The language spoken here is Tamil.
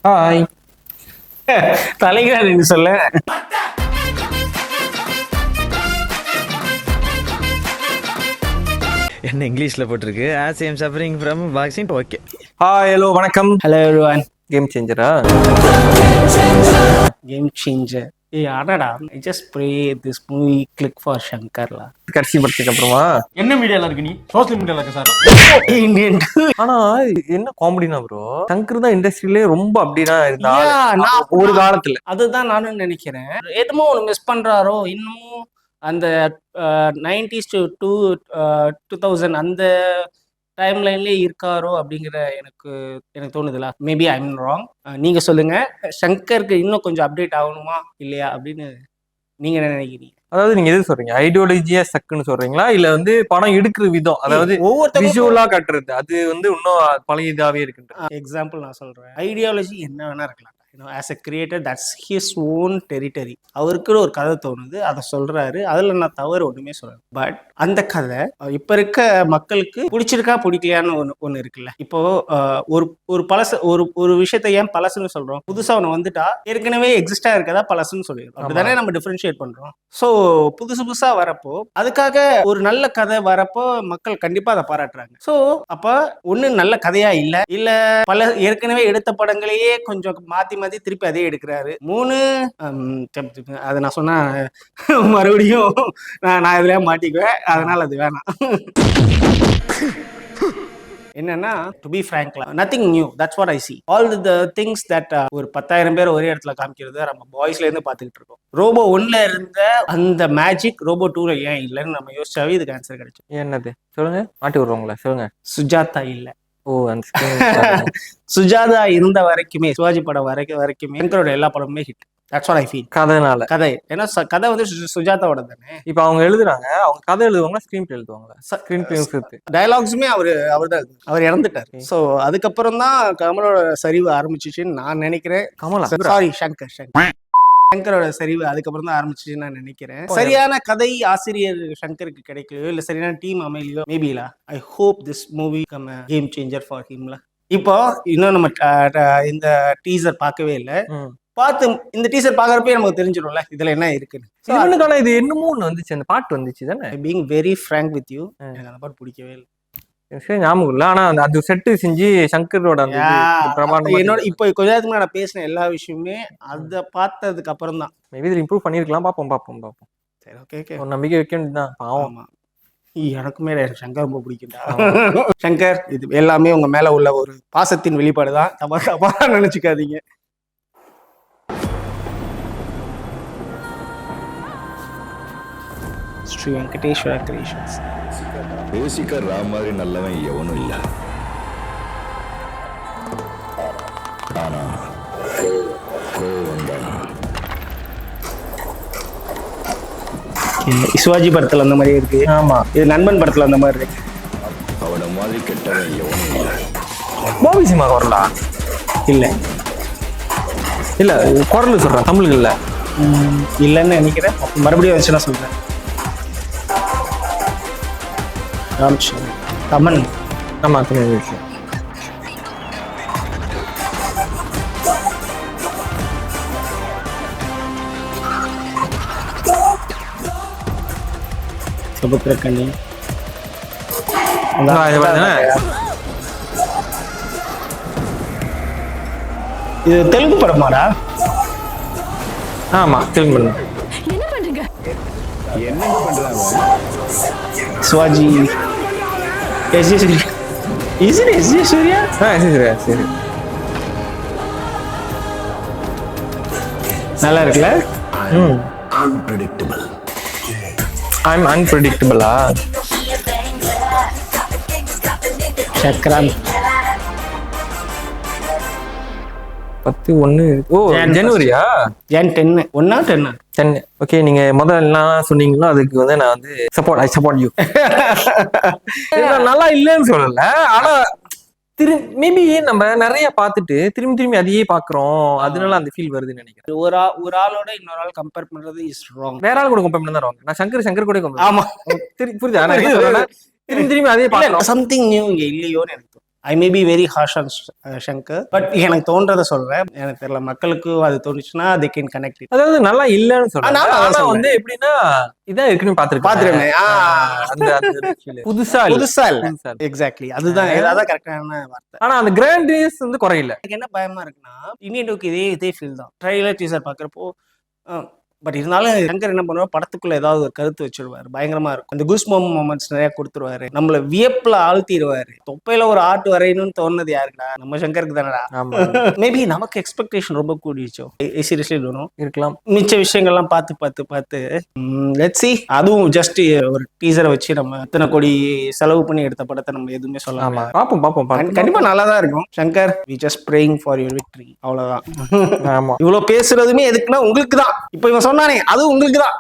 ஹாய். தலைகிறாரு சொல்ல. என்ன இங்கிலீஷ்ல போட்டிருக்கு as I am suffering from boxing. Okay, hi, hello, வணக்கம். Hello everyone. கேம் சேஞ்சரா? Game changer. ஏய் அடடா, I just pray this movie click for ஷங்கர்லா. கடைசி படத்துக்கு அப்புறமா என்ன மீடியால இருக்கு? நீ சோசியல் மீடியால இருக்க சார். இந்தியன். ஆனா என்ன காமெடினா ப்ரோ, சங்கர் தான் இண்டஸ்ட்ரியிலே ரொம்ப அப்படின்னா இருந்தா நான் ஒரு காலத்துல. அதுதான் நானும் நினைக்கிறேன். எதுமோ ஒன்று மிஸ் பண்றாரோ இன்னமும். அந்த 90s to 2000 அந்த டைம் லைன்லேயே இருக்காரோ அப்படிங்கிற எனக்கு தோணுதுல. Maybe I am wrong. நீங்க சொல்லுங்க, சங்கருக்கு இன்னும் கொஞ்சம் அப்டேட் ஆகணுமா இல்லையா அப்படின்னு நீங்க என்ன நினைக்கிறீங்க? அதாவது நீங்க எது சொல்றீங்க, ஐடியாலஜியா சக்குன்னு சொல்றீங்களா, இல்ல வந்து படம் எடுக்கிற விதம், அதாவது ஒவ்வொருத்தரும் விஷுவலா காட்டுறது அது வந்து இன்னும் பழைய இதாவே இருக்கு. எக்ஸாம்பிள் நான் சொல்றேன். ஐடியாலஜி என்ன வேணா இருக்கலாம். As a creator that's his own territory. அவருக்குன்னு ஒரு கதை தோணுது, அதை சொல்றாரு. அதுல நான் தவறு ஒண்ணுமே சொல்றேன். பட் அந்த கதை இப்ப இருக்க மக்களுக்கு பிடிச்சிருக்கா பிடிக்கலையான்னு ஒண்ணு இருக்குல்ல. இப்போ ஒரு பழசு ஒரு விஷயத்த ஏன் பழசுன்னு சொல்றோம்? புதுசா ஒண்ணு வந்துட்டா ஏற்கனவே எக்ஸிஸ்டா இருக்கதா பழசுன்னு சொல்லிடுறோம். அப்படிதானே நம்ம டிஃபரன்ஷியேட் பண்றோம். ஸோ புதுசா வரப்போ அதுக்காக ஒரு நல்ல கதை வரப்போ மக்கள் கண்டிப்பா அதை பாராட்டுறாங்க. ஸோ அப்ப ஒண்ணு நல்ல கதையா இல்ல பல ஏற்கனவே எடுத்த படங்களையே கொஞ்சம் மாத்தி திருப்பி அதே எடுக்கிறாரு. 3 அதை நான் சொன்னா மறுபடியும் நான் இதுல மாட்டிக்குவேன். அதனால அது வேணாம். என்னன்னா, to be frank, nothing new. That's what I see. All the things that ஒரு 10,000 பேர் ஒரே இடத்துல காமிக்கிறது நம்ம பாய்ஸ்ல இருந்து பார்த்துக்கிட்டு இருக்கோம். ரோபோ 1ல இருந்த அந்த மேஜிக் ரோபோ 2ல ஏன் இல்லைன்னு நம்ம யோசிச்சாவே இதுக்கு ஆன்சர் கிடைச்சு. என்னது சொல்லுங்க, மாட்டி விடுறோங்களா? சொல்லுங்க. சுஜாதா இல்ல. ஓ, அந்த சுஜாதா இருந்த வரைக்குமே, சிவாஜி படம் வரைக்குமே சங்கரோட எல்லா படமுமே hit. That's what I feel. கதை ஏன்னா கதை வந்து சுஜாதாவோட தானே. இப்ப அவங்க எழுதுறாங்க, அவங்க கதை எழுதுவாங்க, ஸ்கிரீன் பிளே எழுதுவாங்க. ஸ்கிரீன் பிளே சேர்த்து டயலாக்ஸுமே அவர்தான். அவர் இறந்துட்டார். ஸோ அதுக்கப்புறம் தான் கமலோட சரிவு ஆரம்பிச்சிச்சுன்னு நான் நினைக்கிறேன். கமலா சாரி, சங்கரோட சரிவு அதுக்கப்புறம் தான் ஆரம்பிச்சுன்னு நான் நினைக்கிறேன். சரியான கதை ஆசிரியர் சங்கருக்கு கிடைக்கலையோ இல்ல சரியான டீம் அமையலையோ மேபில. I hope this movie come game changer for ஹிம்ல. இப்போ இன்னும் நம்ம இந்த டீசர் பார்க்கவே இல்லை. பார்த்து இந்த டீசர் பாக்குறப்பே நமக்கு தெரிஞ்சிடும்ல இதுல என்ன இருக்குன்னு. இவனுக்கான இது என்னமோ ஒன்று வந்துச்சு, அந்த பாட்டு வந்துச்சு தானே. Being very frank with you, எனக்கு அந்த பாட்டு பிடிக்கவே இல்லை. ஞாபகம் இல்லை. ஆனா அது செட்டு செஞ்சு சங்கரோட என்னோட இப்போ கொஞ்ச நேரத்துக்கு நான் பேசின எல்லா விஷயமே அதை பார்த்ததுக்கு அப்புறம் தான். மேபி இதில் இம்ப்ரூவ் பண்ணிருக்கலாம். பார்ப்போம். சரி, ஓகே. ஒரு நம்பிக்கை வைக்க வேண்டியதுதான். ஆமா, எனக்குமே சங்கர் ரொம்ப பிடிக்கும்டா. சங்கர், இது எல்லாமே உங்க மேல உள்ள ஒரு பாசத்தின் வெளிப்பாடுதான். தப்பா நினைச்சுக்காதீங்க. ஸ்ரீ வெங்கடேஸ்வர கிரியேஷன்ஸ். யோசிக்க ராம் மாதிரி நல்லவன் எவனும் இல்ல. ஆனா சிவாஜி படத்துல அந்த மாதிரி இருக்கு. ஆமா, இது நண்பன் படத்துல அந்த மாதிரி இருக்கு. அவனை மாதிரி கெட்டவன் எவனும் இல்ல. பாபி சினிமா குரலா? இல்ல குரல் சொல்றேன், தமிழுக்கு இல்ல. இல்லைன்னு நினைக்கிறேன். மறுபடியும் வந்துச்சுன்னா சொல்றேன். தமன். ஆமா, சுபத்திரக்கண்ணி. இது தெலுங்கு படமாடா? ஆமா, தெலுங்கு படம். என்னங்க பண்றாங்க? சிவாஜி சூர்யா. சரி, நல்லா இருக்குல்ல? அன்பிரடிக்டபிள். ஐ அம் அன்பிரடிக்டபிளா? சக்கரம் 10/1. ஓ, ஜனவரியா? ஜன் 10. 10. ஓகே, நீங்க முதல்ல என்ன சொன்னீங்களோ அதுக்கு வந்து நான் வந்து ஐ சப்போர்ட் யூ. நல்லா இல்லைன்னு சொல்லல, ஆனா மேபி நம்ம நிறைய பார்த்துட்டு திரும்பி அதையே பாக்குறோம், அதனால அந்த ஃபீல் வருதுன்னு நினைக்கிறேன். ஒரு ஆளோட இன்னொரு ஆள் கம்பேர் பண்றது இஸ் ராங். வேற ஆள் கூட கம்பேர் பண்ணா ராங். நான் சங்கர் கூட கம்பேர். ஆமா, புரியுதா? திரும்பி அதே பாக்குறோம். சம்திங் நியூ இங்க இல்லையோன்னு எனக்கு. I may be very harsh on Shankar, but எனக்கு தோன்றதை சொல்றேன். எனக்கு தெரியல, மக்களுக்கு அது தோணுச்சுன்னா they can connect it. அதாவது நல்லா இல்லன்னு சொல்றேன். நான் அதான் ஆனா சொல்றேன். வந்து எப்படின்னா இதான் இருக்குன்னு பாத்துருமே. அந்த அந்த feel. புதுசா இல்ல. புதுசா இல்ல. புதுசா இல்ல. எக்ஸாக்ட்லி, அதுதான் அதான் கரெக்டான வார்த்தை. ஆனா அந்த கிராண்டியஸ் வந்து குறையில. எனக்கு என்ன பயமா இருக்குன்னா, இந்தியன் டூக்கு இதே ஃபீல் தான். ட்ரைலர் டீசர் பாக்குறப்போ பட் இருந்தாலும் சங்கர் என்ன பண்ணுவார், படத்துக்குள்ள ஏதாவது ஒரு கருத்து வச்சிருவாரு, பயங்கரமா இருக்கும். அந்த குஸ் மொமெண்ட்ஸ் நிறைய கொடுத்துருவாரு, நம்மள வியப்புல ஆழ்த்திடுவாரு. தொப்பையில ஒரு ஆர்ட் வரையணும்னு தோணுது யாருக்குடா, நம்ம சங்கருக்கு தானடா. மேபி நமக்கு எக்ஸ்பெக்டேஷன் ரொம்ப கூடிச்சோ, சீரியஸ்லி வரும் இருக்கலாம். மிச்ச விஷயங்கள்லாம் பார்த்து லெட்ஸ் see. அதுவும் ஜஸ்ட் ஒரு டீசரை வச்சு நம்ம இத்தனை கோடி செலவு பண்ணி எடுத்த படத்தை நம்ம எதுவுமே சொல்லலாம். பாப்போம். கண்டிப்பா நல்லா தான் இருக்கும். Shankar, we just praying for your victory. அவ்வளவுதான். ஆமா. இவ்வளவு பேசுறதுமே எதுக்குன்னா உங்களுக்கு தான். இப்போ இவன் சொன்னானே அது உங்களுக்கு தான்.